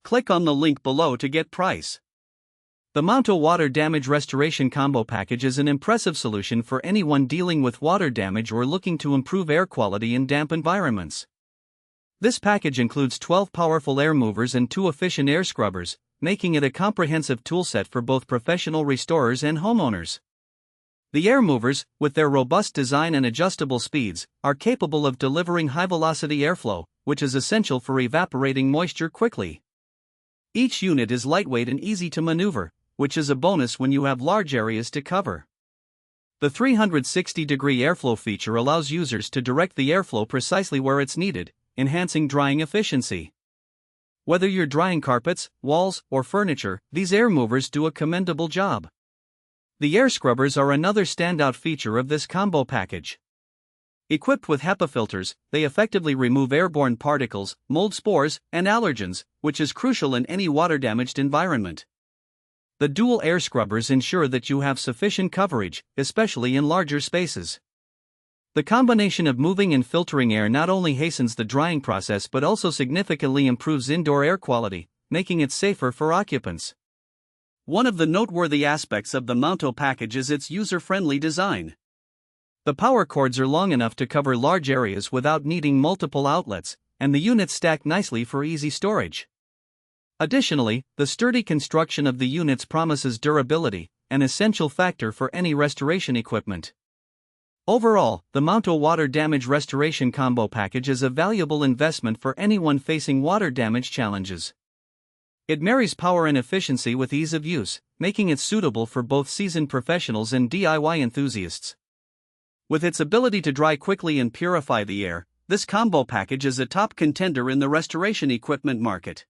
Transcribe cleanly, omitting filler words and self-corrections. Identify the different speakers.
Speaker 1: Click on the link below to get price. The Mounto Water Damage Restoration Combo Package is an impressive solution for anyone dealing with water damage or looking to improve air quality in damp environments. This package includes 12 powerful air movers and 2 efficient air scrubbers, making it a comprehensive toolset for both professional restorers and homeowners. The air movers, with their robust design and adjustable speeds, are capable of delivering high-velocity airflow, which is essential for evaporating moisture quickly. Each unit is lightweight and easy to maneuver, which is a bonus when you have large areas to cover. The 360-degree airflow feature allows users to direct the airflow precisely where it's needed, enhancing drying efficiency. Whether you're drying carpets, walls, or furniture, these air movers do a commendable job. The air scrubbers are another standout feature of this combo package. Equipped with HEPA filters, they effectively remove airborne particles, mold spores, and allergens, which is crucial in any water-damaged environment. The dual air scrubbers ensure that you have sufficient coverage, especially in larger spaces. The combination of moving and filtering air not only hastens the drying process but also significantly improves indoor air quality, making it safer for occupants. One of the noteworthy aspects of the Mounto package is its user-friendly design. The power cords are long enough to cover large areas without needing multiple outlets, and the units stack nicely for easy storage. Additionally, the sturdy construction of the units promises durability, an essential factor for any restoration equipment. Overall, the Mounto Water Damage Restoration Combo Package is a valuable investment for anyone facing water damage challenges. It marries power and efficiency with ease of use, making it suitable for both seasoned professionals and DIY enthusiasts. With its ability to dry quickly and purify the air, this combo package is a top contender in the restoration equipment market.